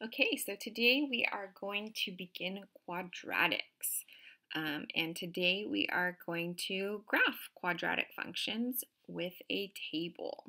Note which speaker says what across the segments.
Speaker 1: Okay, so today we are going to begin quadratics. And today we are going to graph quadratic functions with a table.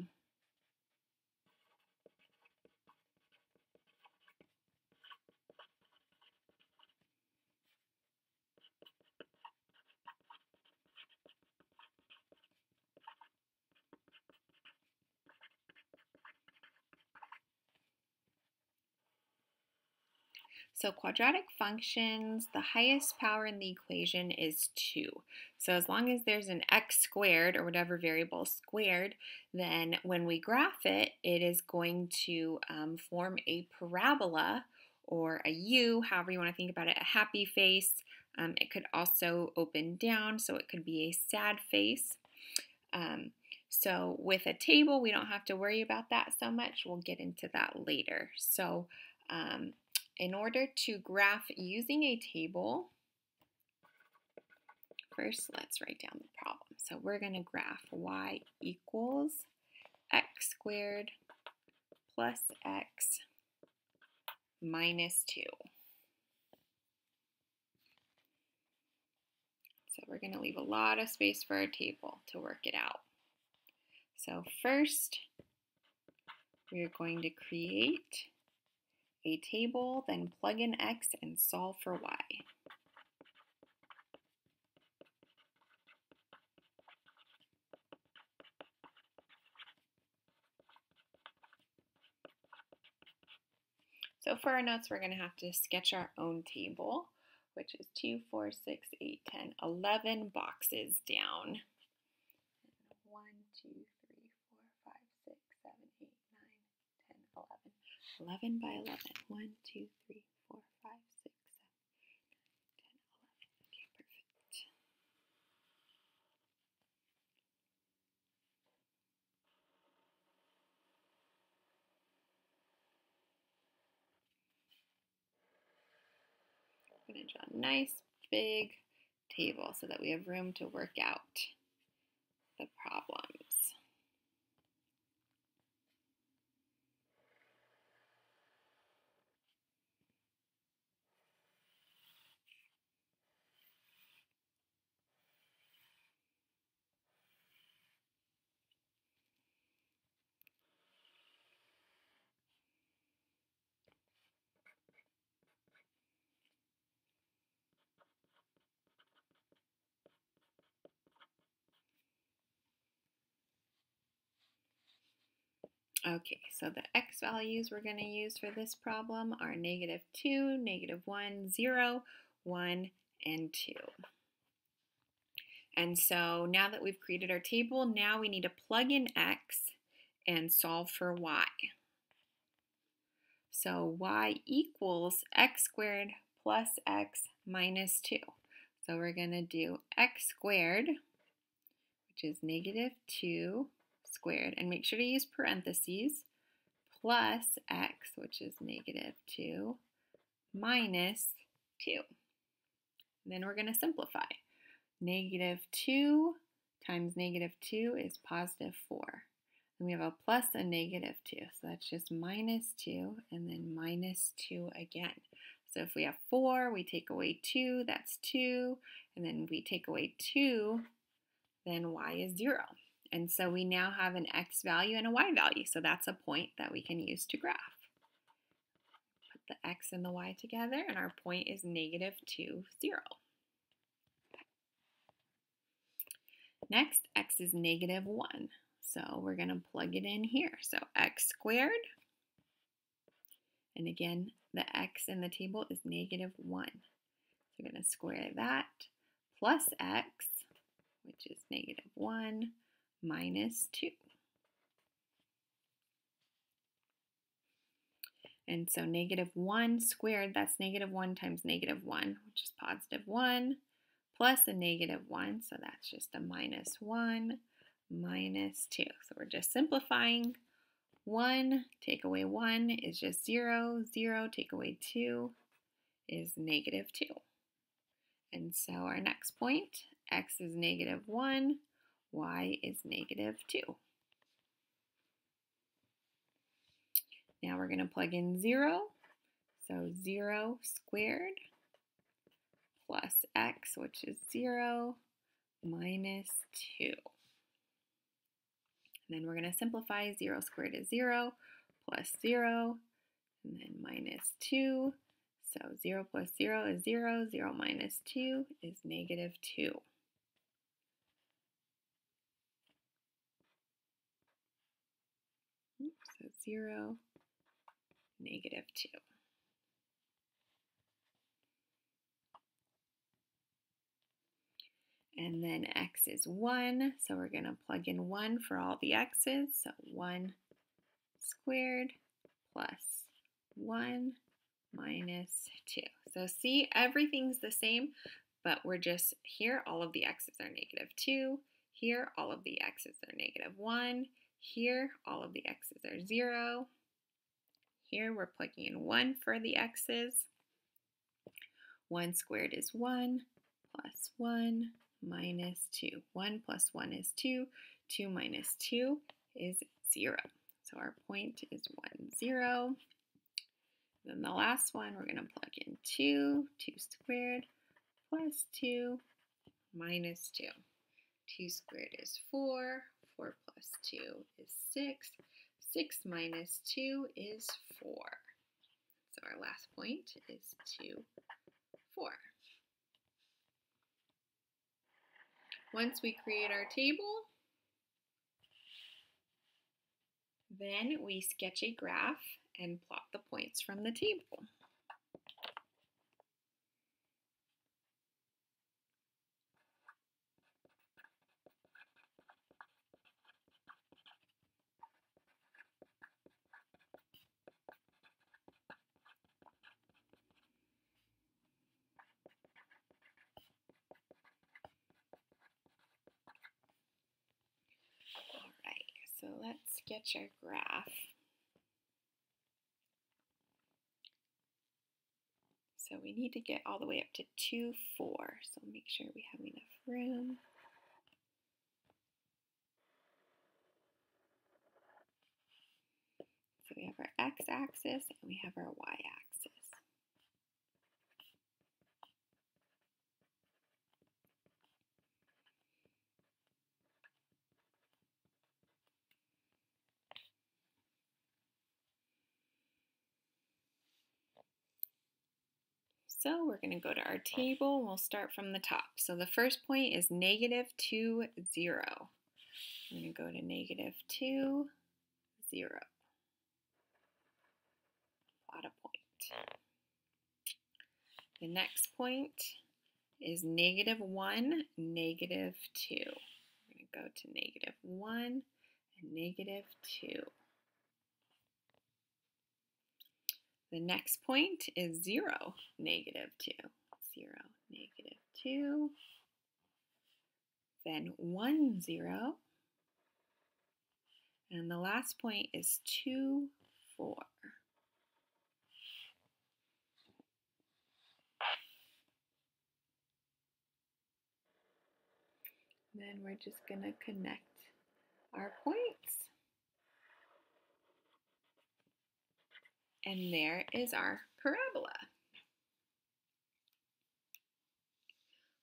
Speaker 1: So quadratic functions, the highest power in the equation is 2. So as long as there's an x squared or whatever variable squared, then when we graph it, it is going to form a parabola or a U, however you want to think about it, a happy face. It could also open down, so it could be a sad face. So with a table, we don't have to worry about that so much. We'll get into that later. So in order to graph using a table, first let's write down the problem. So we're going to graph y equals x squared plus x minus 2. So we're going to leave a lot of space for our table to work it out. So first, we're going to create a table, then plug in x and solve for y. So for our notes, we're going to have to sketch our own table, which is 2, 4, 6, 8, 10, 11 boxes down. 1, 2, 3, 4, 5, 6, 7, 8, 9, 10, 11. 11 by 11. 1, 2, 3, 4, 5, 6, 7, 8, 9, 10, 11. Okay, perfect. I'm going to draw a nice big table so that we have room to work out the problems. Okay, so the x values we're going to use for this problem are -2, -1, 0, 1, and 2. And so now that we've created our table, now we need to plug in x and solve for y. So y equals x squared plus x minus 2. So we're going to do x squared, which is -2 squared, and make sure to use parentheses, plus x, which is -2, minus 2. And then we're going to simplify. -2 times -2 is +4. And we have a plus a -2, so that's just -2 and then -2 again. So if we have 4, we take away 2, that's 2, and then we take away 2, then y is 0. And so we now have an x value and a y value, so that's a point that we can use to graph. Put the x and the y together, and our point is -2, 0. Next, x is -1. So we're going to plug it in here. So x squared, and again, the x in the table is -1. So we're going to square that, plus x, which is -1, minus 2. And so -1 squared, that's -1 times -1, which is +1, plus a -1, so that's just a -1, minus 2. So we're just simplifying. 1 take away 1 is just 0. 0 take away 2 is -2. And so our next point, x is -1, y is -2. Now we're going to plug in 0. So 0 squared plus x, which is 0, minus 2. And then we're going to simplify. 0 squared is 0, plus 0, and then minus 2. So 0 plus 0 is 0. 0 minus 2 is negative 2. So 0, negative 2. And then x is 1, so we're going to plug in 1 for all the x's. So 1 squared plus 1 minus 2. So see, everything's the same, but we're just, here all of the x's are negative 2. Here all of the x's are negative 1. Here all of the x's are 0. Here we're plugging in 1 for the x's. 1 squared is 1 plus 1 minus 2. 1 plus 1 is 2. 2 minus 2 is 0. So our point is 1, 0. Then the last one, we're going to plug in 2. 2 squared plus 2 minus 2. 2 squared is 4. 4 plus 2 is 6. 6 minus 2 is 4. So our last point is 2, 4. Once we create our table, then we sketch a graph and plot the points from the table. All right, so let's sketch our graph. So we need to get all the way up to 2, 4. So make sure we have enough room. So we have our x-axis and we have our y-axis. So we're going to go to our table and we'll start from the top. So the first point is negative 2, 0. I'm going to go to negative 2, 0. Plot a point. The next point is negative 1, negative 2. We're going to go to negative 1 and negative 2. The next point is 0, negative 2. 0, negative 2. Then 1, 0. And the last point is 2, 4. Then we're just going to connect our points. And there is our parabola.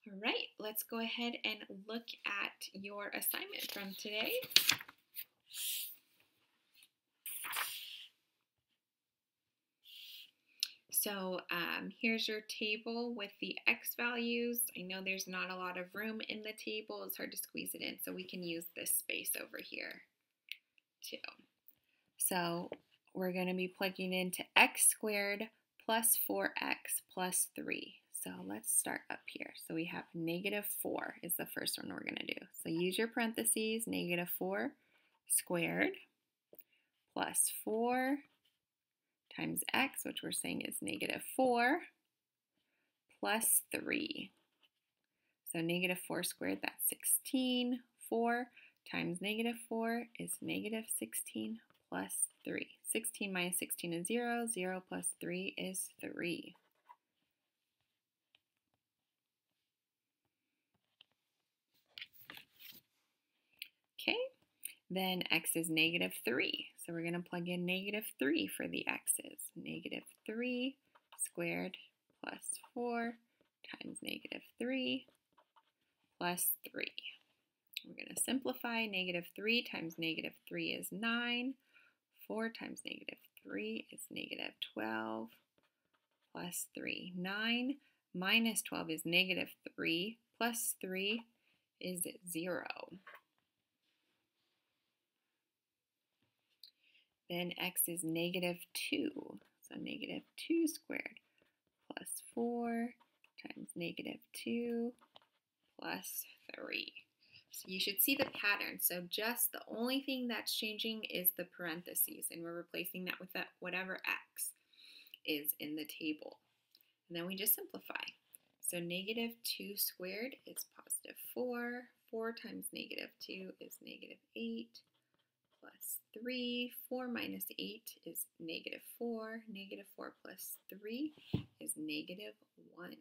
Speaker 1: All right, let's go ahead and look at your assignment from today. So here's your table with the x values. I know there's not a lot of room in the table. It's hard to squeeze it in, so we can use this space over here too. So we're going to be plugging into x squared plus 4x plus 3. So let's start up here. So we have negative 4 is the first one we're going to do. So use your parentheses, negative 4 squared plus 4 times x, which we're saying is negative 4, plus 3. So negative 4 squared, that's 16. 4 times negative 4 is negative 16 plus 3. 16 minus 16 is 0. 0 plus 3 is 3. Okay, then x is negative 3. So we're going to plug in negative 3 for the x's. Negative 3 squared plus 4 times negative 3 plus 3. We're going to simplify. Negative 3 times negative 3 is 9. 4 times negative 3 is negative 12 plus 3. 9 minus 12 is negative 3 plus 3 is 0. Then x is negative 2. So negative 2 squared plus 4 times negative 2 plus 3. So you should see the pattern. So just the only thing that's changing is the parentheses, and we're replacing that with whatever x is in the table. And then we just simplify. So negative 2 squared is positive 4. 4 times negative 2 is negative 8 plus 3. 4 minus 8 is negative 4. Negative 4 plus 3 is negative 1.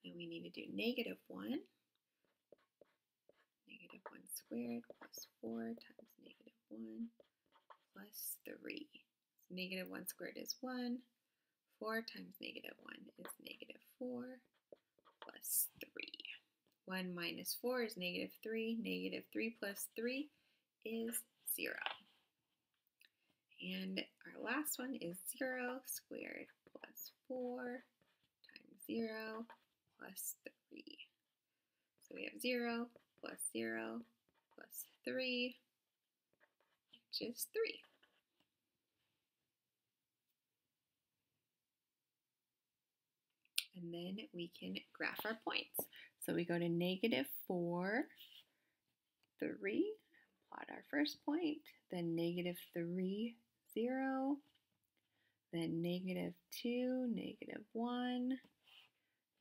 Speaker 1: And we need to do negative 1. Negative 1 squared plus 4 times negative 1 plus 3. So negative 1 squared is 1. 4 times negative 1 is negative 4 plus 3. 1 minus 4 is negative 3. Negative 3 plus 3 is 0. And our last one is 0 squared plus 4 times 0 plus 3. So we have 0 plus 0 plus 3, which is 3. And then we can graph our points. So we go to negative 4, 3, plot our first point, then negative 3, 0, then negative 2, negative 1,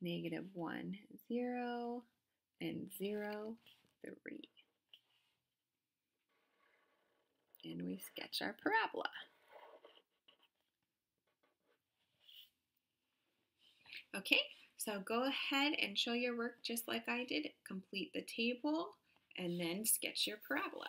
Speaker 1: negative 1, 0, and 0, 3. And we sketch our parabola. Okay, so go ahead and show your work just like I did. Complete the table and then sketch your parabola.